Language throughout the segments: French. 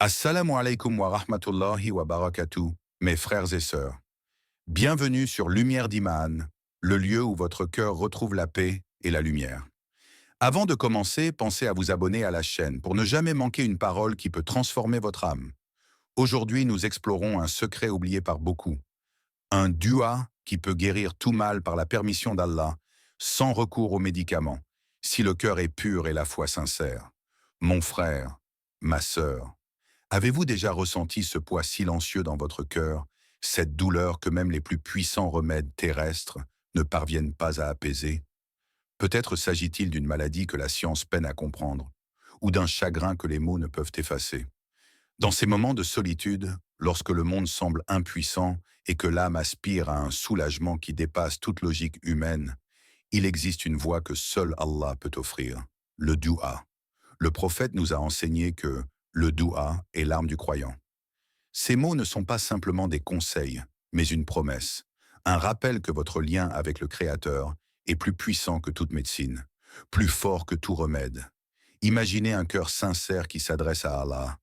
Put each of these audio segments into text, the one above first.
Assalamu alaikum wa rahmatullahi wa barakatuh, mes frères et sœurs. Bienvenue sur Lumière d'Iman, le lieu où votre cœur retrouve la paix et la lumière. Avant de commencer, pensez à vous abonner à la chaîne pour ne jamais manquer une parole qui peut transformer votre âme. Aujourd'hui, nous explorons un secret oublié par beaucoup, un dua qui peut guérir tout mal par la permission d'Allah, sans recours aux médicaments, si le cœur est pur et la foi sincère. Mon frère, ma sœur, avez-vous déjà ressenti ce poids silencieux dans votre cœur, cette douleur que même les plus puissants remèdes terrestres ne parviennent pas à apaiser? Peut-être s'agit-il d'une maladie que la science peine à comprendre, ou d'un chagrin que les mots ne peuvent effacer. Dans ces moments de solitude, lorsque le monde semble impuissant et que l'âme aspire à un soulagement qui dépasse toute logique humaine, il existe une voie que seul Allah peut offrir, le dua. Le prophète nous a enseigné que le dua est l'arme du croyant. Ces mots ne sont pas simplement des conseils, mais une promesse, un rappel que votre lien avec le Créateur est plus puissant que toute médecine, plus fort que tout remède. Imaginez un cœur sincère qui s'adresse à Allah,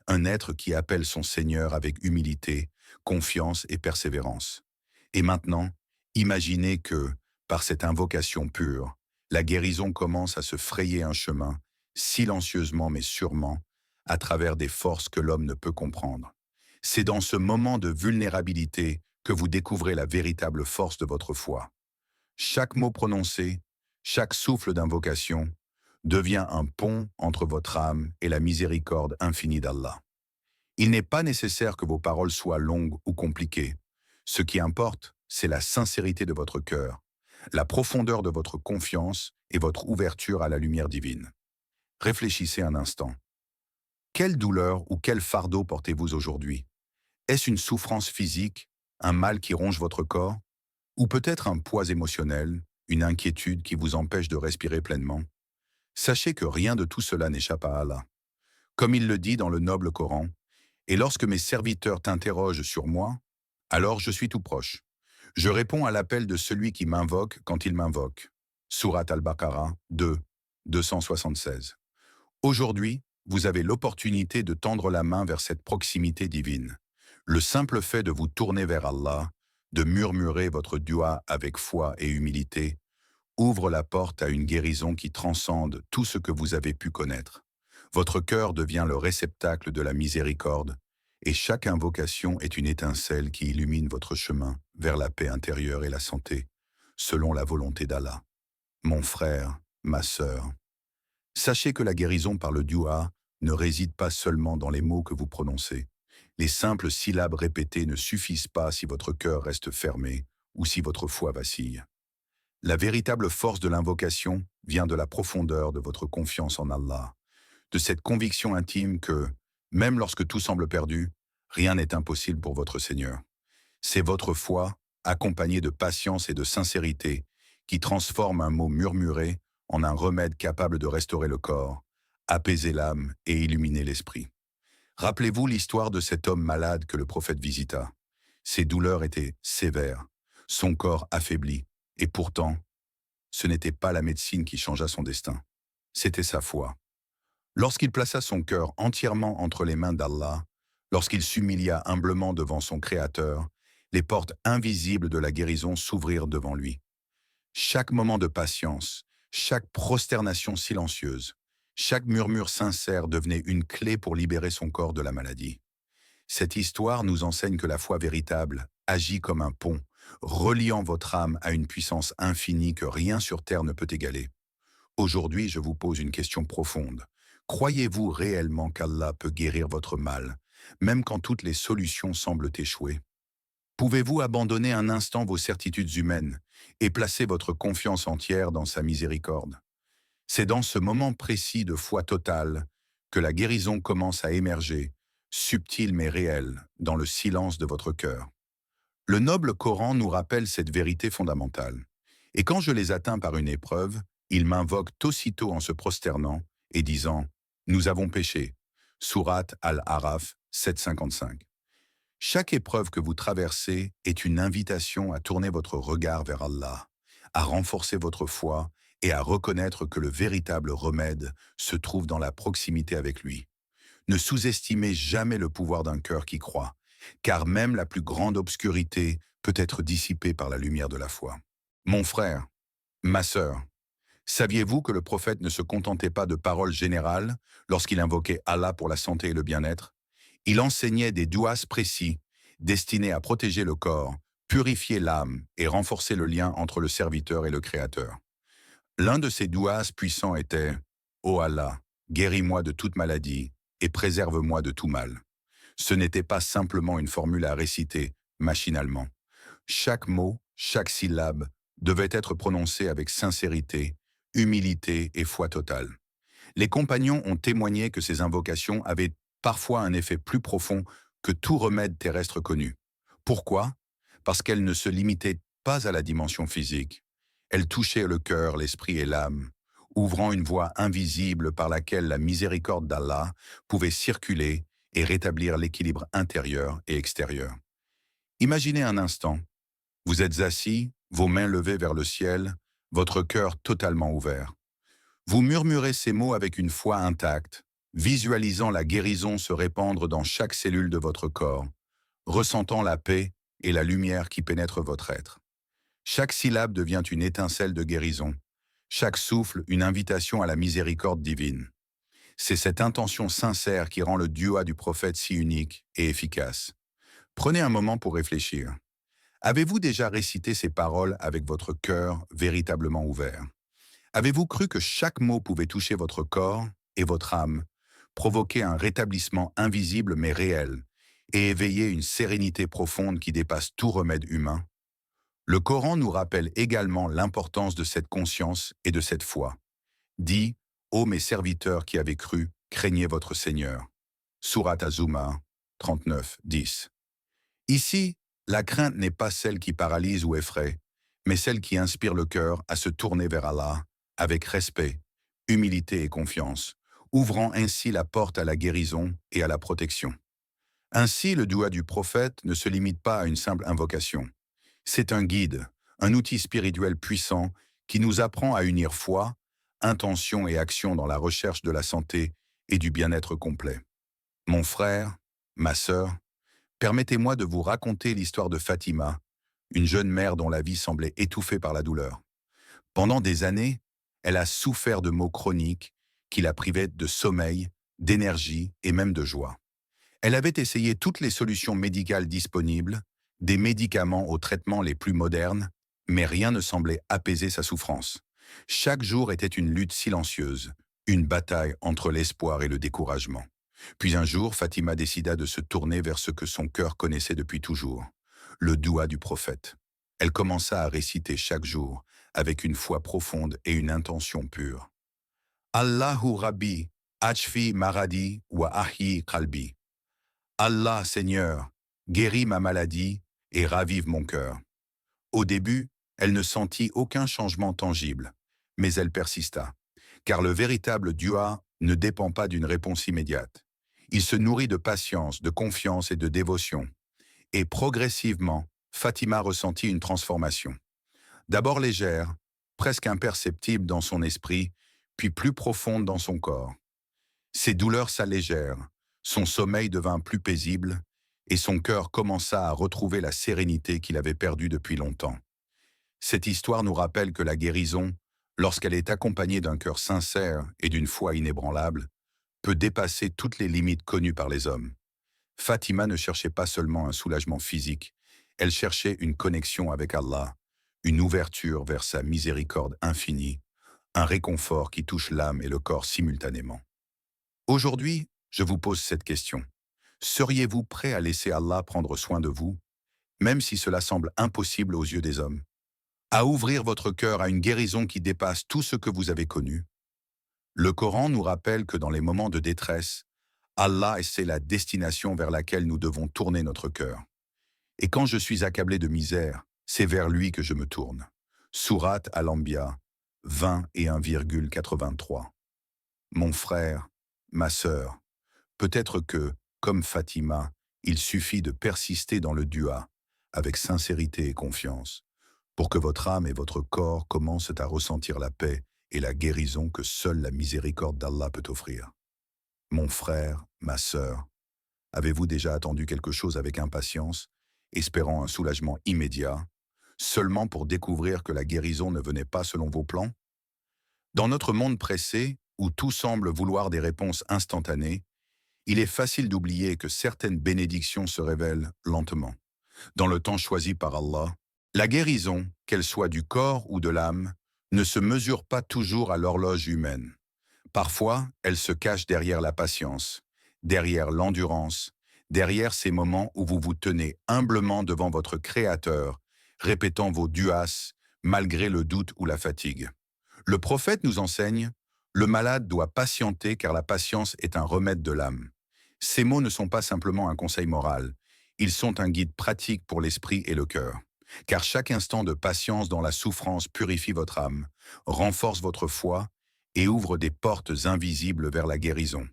un être qui appelle son Seigneur avec humilité, confiance et persévérance. Et maintenant, imaginez que, par cette invocation pure, la guérison commence à se frayer un chemin, silencieusement mais sûrement, à travers des forces que l'homme ne peut comprendre. C'est dans ce moment de vulnérabilité que vous découvrez la véritable force de votre foi. Chaque mot prononcé, chaque souffle d'invocation, devient un pont entre votre âme et la miséricorde infinie d'Allah. Il n'est pas nécessaire que vos paroles soient longues ou compliquées. Ce qui importe, c'est la sincérité de votre cœur, la profondeur de votre confiance et votre ouverture à la lumière divine. Réfléchissez un instant. Quelle douleur ou quel fardeau portez-vous aujourd'hui? Est-ce une souffrance physique, un mal qui ronge votre corps? Ou peut-être un poids émotionnel, une inquiétude qui vous empêche de respirer pleinement? Sachez que rien de tout cela n'échappe à Allah. Comme il le dit dans le noble Coran, « Et lorsque mes serviteurs t'interrogent sur moi, alors je suis tout proche. Je réponds à l'appel de celui qui m'invoque quand il m'invoque. » Surat al-Baqarah 2, 276. Aujourd'hui, vous avez l'opportunité de tendre la main vers cette proximité divine. Le simple fait de vous tourner vers Allah, de murmurer votre dua avec foi et humilité, ouvre la porte à une guérison qui transcende tout ce que vous avez pu connaître. Votre cœur devient le réceptacle de la miséricorde, et chaque invocation est une étincelle qui illumine votre chemin vers la paix intérieure et la santé, selon la volonté d'Allah. Mon frère, ma sœur, sachez que la guérison par le dua ne réside pas seulement dans les mots que vous prononcez. Les simples syllabes répétées ne suffisent pas si votre cœur reste fermé ou si votre foi vacille. La véritable force de l'invocation vient de la profondeur de votre confiance en Allah, de cette conviction intime que, même lorsque tout semble perdu, rien n'est impossible pour votre Seigneur. C'est votre foi, accompagnée de patience et de sincérité, qui transforme un mot murmuré en un remède capable de restaurer le corps, apaiser l'âme et illuminer l'esprit. Rappelez-vous l'histoire de cet homme malade que le prophète visita. Ses douleurs étaient sévères, son corps affaibli, et pourtant, ce n'était pas la médecine qui changea son destin, c'était sa foi. Lorsqu'il plaça son cœur entièrement entre les mains d'Allah, lorsqu'il s'humilia humblement devant son Créateur, les portes invisibles de la guérison s'ouvrirent devant lui. Chaque moment de patience, chaque prosternation silencieuse, chaque murmure sincère devenait une clé pour libérer son corps de la maladie. Cette histoire nous enseigne que la foi véritable agit comme un pont, reliant votre âme à une puissance infinie que rien sur terre ne peut égaler. Aujourd'hui, je vous pose une question profonde. Croyez-vous réellement qu'Allah peut guérir votre mal, même quand toutes les solutions semblent échouer? Pouvez-vous abandonner un instant vos certitudes humaines et placer votre confiance entière dans sa miséricorde? C'est dans ce moment précis de foi totale que la guérison commence à émerger, subtile mais réelle, dans le silence de votre cœur. Le noble Coran nous rappelle cette vérité fondamentale. Et quand je les atteins par une épreuve, ils m'invoquent aussitôt en se prosternant et disant « Nous avons péché ». Surat Al-Araf 7,55. Chaque épreuve que vous traversez est une invitation à tourner votre regard vers Allah, à renforcer votre foi et à reconnaître que le véritable remède se trouve dans la proximité avec lui. Ne sous-estimez jamais le pouvoir d'un cœur qui croit, car même la plus grande obscurité peut être dissipée par la lumière de la foi. Mon frère, ma sœur, saviez-vous que le prophète ne se contentait pas de paroles générales lorsqu'il invoquait Allah pour la santé et le bien-être? Il enseignait des douas précis, destinés à protéger le corps, purifier l'âme et renforcer le lien entre le serviteur et le Créateur. L'un de ces douas puissants était « Ô Allah, guéris-moi de toute maladie et préserve-moi de tout mal ». Ce n'était pas simplement une formule à réciter machinalement. Chaque mot, chaque syllabe devait être prononcé avec sincérité, humilité et foi totale. Les compagnons ont témoigné que ces invocations avaient parfois un effet plus profond que tout remède terrestre connu. Pourquoi? Parce qu'elles ne se limitaient pas à la dimension physique. Elles touchaient le cœur, l'esprit et l'âme, ouvrant une voie invisible par laquelle la miséricorde d'Allah pouvait circuler et rétablir l'équilibre intérieur et extérieur. Imaginez un instant, vous êtes assis, vos mains levées vers le ciel, votre cœur totalement ouvert. Vous murmurez ces mots avec une foi intacte, visualisant la guérison se répandre dans chaque cellule de votre corps, ressentant la paix et la lumière qui pénètrent votre être. Chaque syllabe devient une étincelle de guérison, chaque souffle une invitation à la miséricorde divine. C'est cette intention sincère qui rend le dua du prophète si unique et efficace. Prenez un moment pour réfléchir. Avez-vous déjà récité ces paroles avec votre cœur véritablement ouvert? Avez-vous cru que chaque mot pouvait toucher votre corps et votre âme, provoquer un rétablissement invisible mais réel, et éveiller une sérénité profonde qui dépasse tout remède humain? Le Coran nous rappelle également l'importance de cette conscience et de cette foi. Dit, ô mes serviteurs qui avez cru, craignez votre Seigneur. Sourate Az-Zumar 39, 10. Ici, la crainte n'est pas celle qui paralyse ou effraie, mais celle qui inspire le cœur à se tourner vers Allah avec respect, humilité et confiance, ouvrant ainsi la porte à la guérison et à la protection. Ainsi, le doua du prophète ne se limite pas à une simple invocation. C'est un guide, un outil spirituel puissant qui nous apprend à unir foi, intention et action dans la recherche de la santé et du bien-être complet. Mon frère, ma sœur, permettez-moi de vous raconter l'histoire de Fatima, une jeune mère dont la vie semblait étouffée par la douleur. Pendant des années, elle a souffert de maux chroniques qui la privaient de sommeil, d'énergie et même de joie. Elle avait essayé toutes les solutions médicales disponibles, des médicaments aux traitements les plus modernes, mais rien ne semblait apaiser sa souffrance. Chaque jour était une lutte silencieuse, une bataille entre l'espoir et le découragement. Puis un jour, Fatima décida de se tourner vers ce que son cœur connaissait depuis toujours, le doua du prophète. Elle commença à réciter chaque jour, avec une foi profonde et une intention pure. Allahu Rabbi, Achfi Maradi wa Ahyi Qalbi. Allah, Seigneur, guéris ma maladie et ravive mon cœur. Au début, elle ne sentit aucun changement tangible, mais elle persista, car le véritable dua ne dépend pas d'une réponse immédiate. Il se nourrit de patience, de confiance et de dévotion. Et progressivement, Fatima ressentit une transformation. D'abord légère, presque imperceptible dans son esprit, puis plus profonde dans son corps. Ses douleurs s'allégèrent, son sommeil devint plus paisible, et son cœur commença à retrouver la sérénité qu'il avait perdue depuis longtemps. Cette histoire nous rappelle que la guérison, lorsqu'elle est accompagnée d'un cœur sincère et d'une foi inébranlable, peut dépasser toutes les limites connues par les hommes. Fatima ne cherchait pas seulement un soulagement physique, elle cherchait une connexion avec Allah, une ouverture vers sa miséricorde infinie, un réconfort qui touche l'âme et le corps simultanément. Aujourd'hui, je vous pose cette question. Seriez-vous prêt à laisser Allah prendre soin de vous, même si cela semble impossible aux yeux des hommes? À ouvrir votre cœur à une guérison qui dépasse tout ce que vous avez connu? Le Coran nous rappelle que dans les moments de détresse, Allah c'est la destination vers laquelle nous devons tourner notre cœur. Et quand je suis accablé de misère, c'est vers lui que je me tourne. Sourate Al-Anbiya 21,83. Mon frère, ma sœur, peut-être que, comme Fatima, il suffit de persister dans le dua, avec sincérité et confiance, pour que votre âme et votre corps commencent à ressentir la paix et la guérison que seule la miséricorde d'Allah peut offrir. Mon frère, ma sœur, avez-vous déjà attendu quelque chose avec impatience, espérant un soulagement immédiat, seulement pour découvrir que la guérison ne venait pas selon vos plans? Dans notre monde pressé, où tout semble vouloir des réponses instantanées, il est facile d'oublier que certaines bénédictions se révèlent lentement. Dans le temps choisi par Allah, la guérison, qu'elle soit du corps ou de l'âme, ne se mesure pas toujours à l'horloge humaine. Parfois, elle se cache derrière la patience, derrière l'endurance, derrière ces moments où vous vous tenez humblement devant votre Créateur, répétant vos duas malgré le doute ou la fatigue. Le prophète nous enseigne, le malade doit patienter car la patience est un remède de l'âme. Ces mots ne sont pas simplement un conseil moral, ils sont un guide pratique pour l'esprit et le cœur. Car chaque instant de patience dans la souffrance purifie votre âme, renforce votre foi et ouvre des portes invisibles vers la guérison.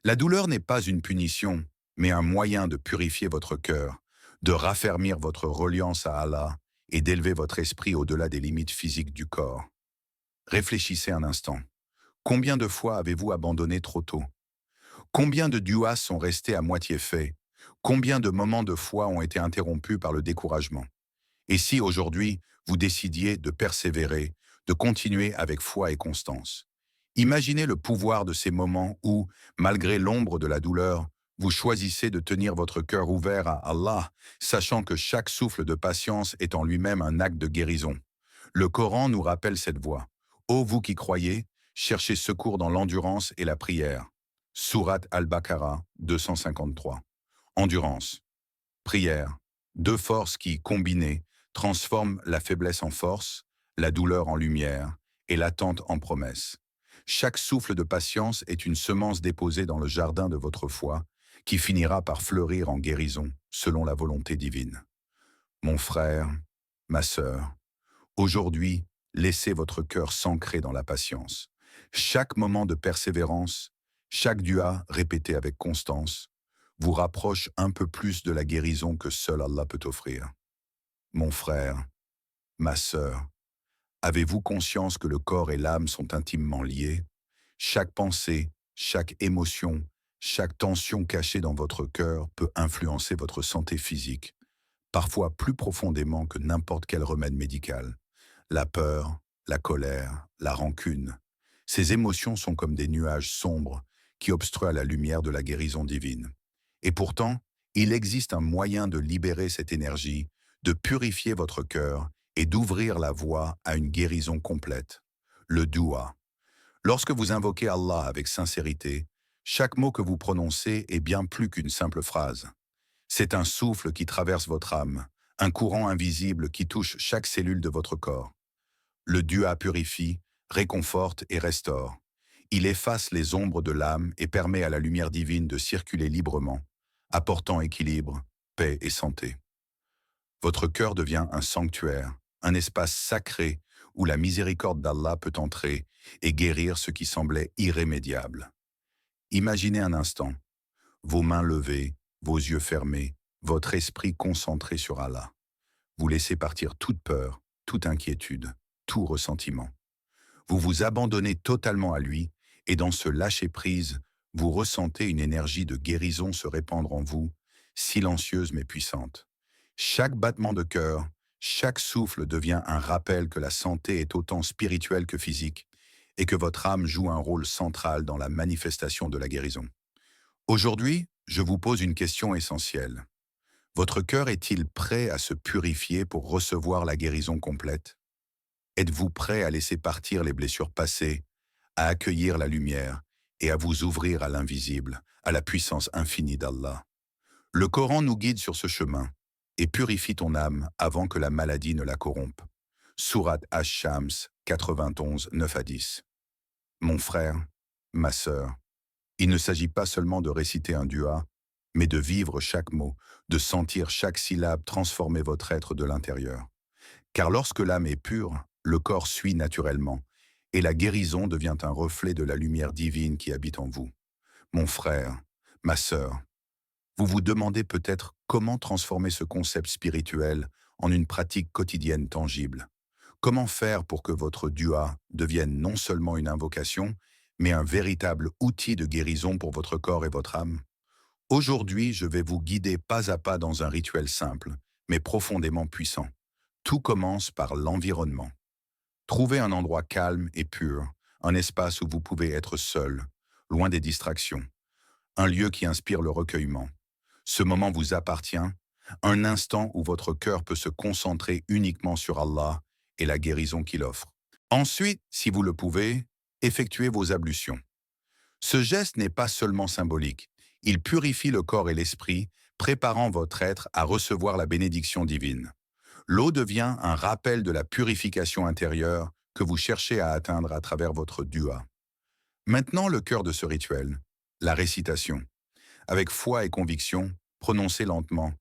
La douleur n'est pas une punition, mais un moyen de purifier votre cœur, de raffermir votre reliance à Allah et d'élever votre esprit au-delà des limites physiques du corps. Réfléchissez un instant. Combien de fois avez-vous abandonné trop tôt? Combien de duas sont restés à moitié faits? Combien de moments de foi ont été interrompus par le découragement? Et si aujourd'hui, vous décidiez de persévérer, de continuer avec foi et constance? Imaginez le pouvoir de ces moments où, malgré l'ombre de la douleur, vous choisissez de tenir votre cœur ouvert à Allah, sachant que chaque souffle de patience est en lui-même un acte de guérison. Le Coran nous rappelle cette voie. Ô vous qui croyez, cherchez secours dans l'endurance et la prière. Sourate Al-Baqarah 253. Endurance. Prière. Deux forces qui, combinées, transforment la faiblesse en force, la douleur en lumière et l'attente en promesse. Chaque souffle de patience est une semence déposée dans le jardin de votre foi qui finira par fleurir en guérison selon la volonté divine. Mon frère, ma sœur, aujourd'hui, laissez votre cœur s'ancrer dans la patience. Chaque moment de persévérance, chaque dua répété avec constance, vous rapproche un peu plus de la guérison que seul Allah peut offrir. Mon frère, ma sœur, avez-vous conscience que le corps et l'âme sont intimement liés? Chaque pensée, chaque émotion, chaque tension cachée dans votre cœur peut influencer votre santé physique, parfois plus profondément que n'importe quel remède médical. La peur, la colère, la rancune. Ces émotions sont comme des nuages sombres qui obstruent la lumière de la guérison divine. Et pourtant, il existe un moyen de libérer cette énergie, de purifier votre cœur et d'ouvrir la voie à une guérison complète. Le doua. Lorsque vous invoquez Allah avec sincérité, chaque mot que vous prononcez est bien plus qu'une simple phrase. C'est un souffle qui traverse votre âme, un courant invisible qui touche chaque cellule de votre corps. Le dua purifie, réconforte et restaure. Il efface les ombres de l'âme et permet à la lumière divine de circuler librement, apportant équilibre, paix et santé. Votre cœur devient un sanctuaire, un espace sacré où la miséricorde d'Allah peut entrer et guérir ce qui semblait irrémédiable. Imaginez un instant, vos mains levées, vos yeux fermés, votre esprit concentré sur Allah. Vous laissez partir toute peur, toute inquiétude, tout ressentiment. Vous vous abandonnez totalement à lui et dans ce lâcher-prise, vous ressentez une énergie de guérison se répandre en vous, silencieuse mais puissante. Chaque battement de cœur, chaque souffle devient un rappel que la santé est autant spirituelle que physique et que votre âme joue un rôle central dans la manifestation de la guérison. Aujourd'hui, je vous pose une question essentielle. Votre cœur est-il prêt à se purifier pour recevoir la guérison complète? Êtes-vous prêt à laisser partir les blessures passées, à accueillir la lumière et à vous ouvrir à l'invisible, à la puissance infinie d'Allah? Le Coran nous guide sur ce chemin et purifie ton âme avant que la maladie ne la corrompe. Sourate Ash-Shams 91, 9 à 10. Mon frère, ma sœur, il ne s'agit pas seulement de réciter un dua, mais de vivre chaque mot, de sentir chaque syllabe transformer votre être de l'intérieur. Car lorsque l'âme est pure, le corps suit naturellement, et la guérison devient un reflet de la lumière divine qui habite en vous. Mon frère, ma sœur, vous vous demandez peut-être comment transformer ce concept spirituel en une pratique quotidienne tangible. Comment faire pour que votre dua devienne non seulement une invocation, mais un véritable outil de guérison pour votre corps et votre âme. Aujourd'hui, je vais vous guider pas à pas dans un rituel simple, mais profondément puissant. Tout commence par l'environnement. Trouvez un endroit calme et pur, un espace où vous pouvez être seul, loin des distractions, un lieu qui inspire le recueillement. Ce moment vous appartient, un instant où votre cœur peut se concentrer uniquement sur Allah et la guérison qu'il offre. Ensuite, si vous le pouvez, effectuez vos ablutions. Ce geste n'est pas seulement symbolique, il purifie le corps et l'esprit, préparant votre être à recevoir la bénédiction divine. L'eau devient un rappel de la purification intérieure que vous cherchez à atteindre à travers votre dua. Maintenant, le cœur de ce rituel, la récitation. Avec foi et conviction, prononcez lentement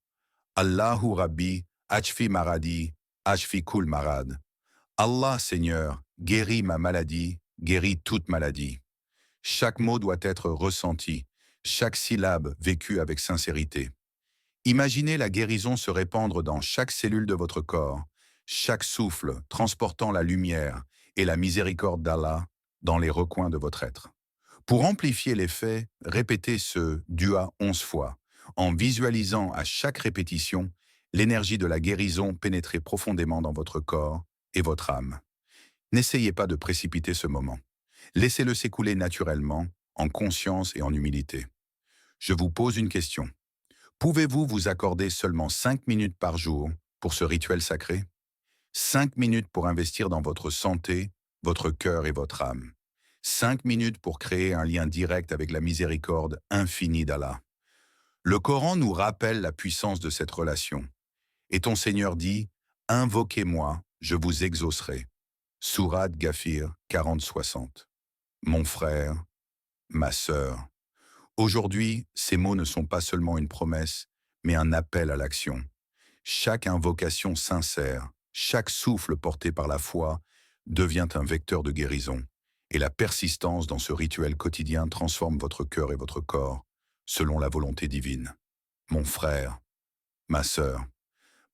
Allahu Rabbi, Ashfi Maradi, Ashfi Kul Marad. Allah Seigneur, guéris ma maladie, guéris toute maladie. Chaque mot doit être ressenti, chaque syllabe vécue avec sincérité. Imaginez la guérison se répandre dans chaque cellule de votre corps, chaque souffle transportant la lumière et la miséricorde d'Allah dans les recoins de votre être. Pour amplifier l'effet, répétez ce dua 11 fois, en visualisant à chaque répétition l'énergie de la guérison pénétrer profondément dans votre corps et votre âme. N'essayez pas de précipiter ce moment. Laissez-le s'écouler naturellement, en conscience et en humilité. Je vous pose une question. Pouvez-vous vous accorder seulement 5 minutes par jour pour ce rituel sacré? 5 minutes pour investir dans votre santé, votre cœur et votre âme. 5 minutes pour créer un lien direct avec la miséricorde infinie d'Allah. Le Coran nous rappelle la puissance de cette relation. Et ton Seigneur dit, « Invoquez-moi, je vous exaucerai. » Sourate Ghafir 40-60. Mon frère, ma sœur. Aujourd'hui, ces mots ne sont pas seulement une promesse, mais un appel à l'action. Chaque invocation sincère, chaque souffle porté par la foi devient un vecteur de guérison, et la persistance dans ce rituel quotidien transforme votre cœur et votre corps, selon la volonté divine. Mon frère, ma sœur.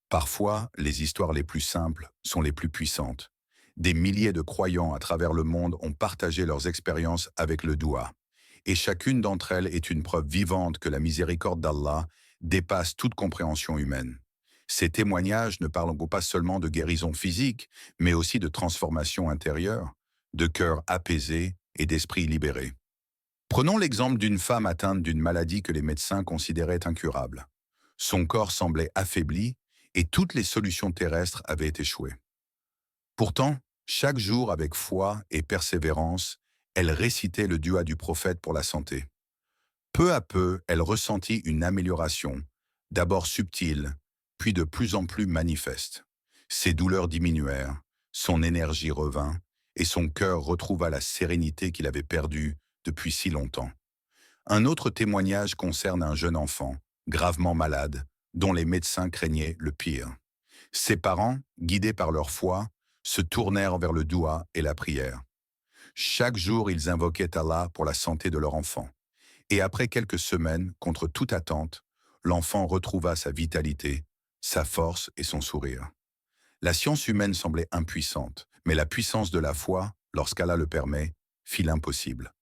Parfois, les histoires les plus simples sont les plus puissantes. Des milliers de croyants à travers le monde ont partagé leurs expériences avec le doua. Et chacune d'entre elles est une preuve vivante que la miséricorde d'Allah dépasse toute compréhension humaine. Ces témoignages ne parlent pas seulement de guérison physique, mais aussi de transformation intérieure, de cœur apaisé et d'esprit libéré. Prenons l'exemple d'une femme atteinte d'une maladie que les médecins considéraient incurable. Son corps semblait affaibli et toutes les solutions terrestres avaient échoué. Pourtant, chaque jour avec foi et persévérance, elle récitait le dua du prophète pour la santé. Peu à peu, elle ressentit une amélioration, d'abord subtile, puis de plus en plus manifeste. Ses douleurs diminuèrent, son énergie revint, et son cœur retrouva la sérénité qu'il avait perdue depuis si longtemps. Un autre témoignage concerne un jeune enfant, gravement malade, dont les médecins craignaient le pire. Ses parents, guidés par leur foi, se tournèrent vers le doua et la prière. Chaque jour, ils invoquaient Allah pour la santé de leur enfant. Et après quelques semaines, contre toute attente, l'enfant retrouva sa vitalité, sa force et son sourire. La science humaine semblait impuissante, mais la puissance de la foi, lorsqu'Allah le permet, fit l'impossible.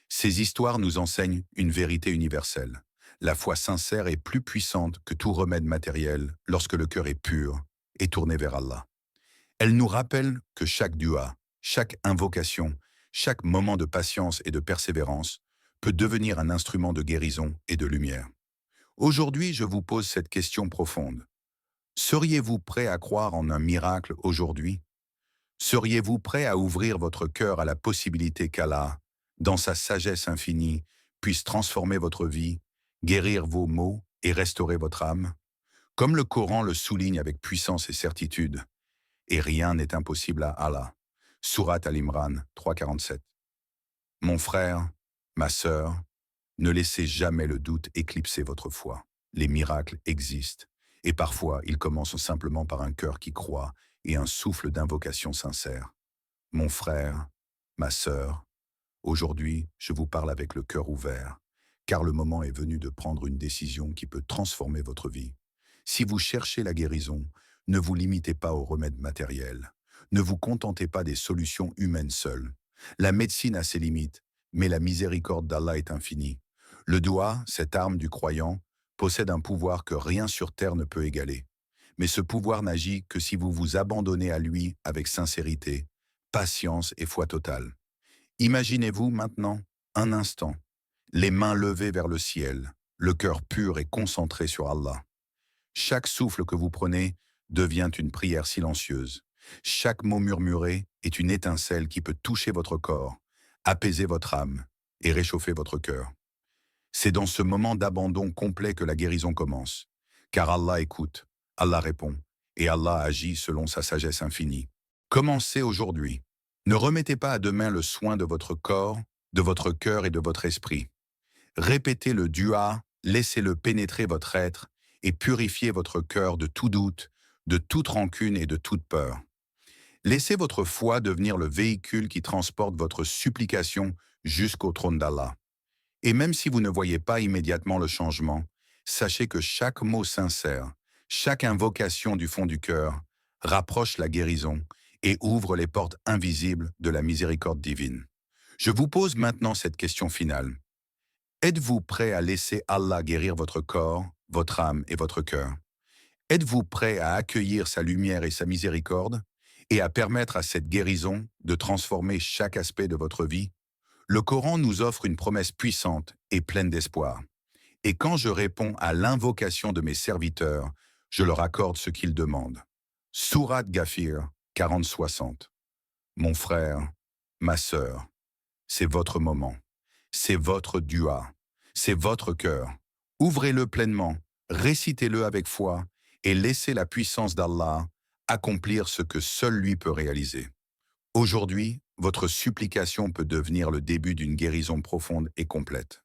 Ces histoires nous enseignent une vérité universelle. La foi sincère est plus puissante que tout remède matériel lorsque le cœur est pur et tourné vers Allah. Elle nous rappelle que chaque dua, chaque invocation, chaque moment de patience et de persévérance peut devenir un instrument de guérison et de lumière. Aujourd'hui, je vous pose cette question profonde. Seriez-vous prêt à croire en un miracle aujourd'hui? Seriez-vous prêt à ouvrir votre cœur à la possibilité qu'Allah, dans sa sagesse infinie, puisse transformer votre vie, guérir vos maux et restaurer votre âme? Comme le Coran le souligne avec puissance et certitude, et rien n'est impossible à Allah. Sourate Al-Imran 3,47. Mon frère, ma sœur, ne laissez jamais le doute éclipser votre foi. Les miracles existent, et parfois ils commencent simplement par un cœur qui croit et un souffle d'invocation sincère. Mon frère, ma sœur, aujourd'hui, je vous parle avec le cœur ouvert, car le moment est venu de prendre une décision qui peut transformer votre vie. Si vous cherchez la guérison, ne vous limitez pas aux remèdes matériels. Ne vous contentez pas des solutions humaines seules. La médecine a ses limites, mais la miséricorde d'Allah est infinie. Le doigt, cette arme du croyant, possède un pouvoir que rien sur terre ne peut égaler. Mais ce pouvoir n'agit que si vous vous abandonnez à lui avec sincérité, patience et foi totale. Imaginez-vous maintenant, un instant, les mains levées vers le ciel, le cœur pur et concentré sur Allah. Chaque souffle que vous prenez devient une prière silencieuse. Chaque mot murmuré est une étincelle qui peut toucher votre corps, apaiser votre âme et réchauffer votre cœur. C'est dans ce moment d'abandon complet que la guérison commence. Car Allah écoute, Allah répond, et Allah agit selon sa sagesse infinie. Commencez aujourd'hui. Ne remettez pas à demain le soin de votre corps, de votre cœur et de votre esprit. Répétez le dua, laissez-le pénétrer votre être et purifiez votre cœur de tout doute, de toute rancune et de toute peur. Laissez votre foi devenir le véhicule qui transporte votre supplication jusqu'au trône d'Allah. Et même si vous ne voyez pas immédiatement le changement, sachez que chaque mot sincère, chaque invocation du fond du cœur, rapproche la guérison et ouvre les portes invisibles de la miséricorde divine. Je vous pose maintenant cette question finale. Êtes-vous prêt à laisser Allah guérir votre corps, votre âme et votre cœur? Êtes-vous prêt à accueillir sa lumière et sa miséricorde et à permettre à cette guérison de transformer chaque aspect de votre vie? Le Coran nous offre une promesse puissante et pleine d'espoir. Et quand je réponds à l'invocation de mes serviteurs, je leur accorde ce qu'ils demandent. Sourate Ghafir 40-60. Mon frère, ma sœur, c'est votre moment. C'est votre dua. C'est votre cœur. Ouvrez-le pleinement, récitez-le avec foi et laissez la puissance d'Allah accomplir ce que seul lui peut réaliser. Aujourd'hui, votre supplication peut devenir le début d'une guérison profonde et complète.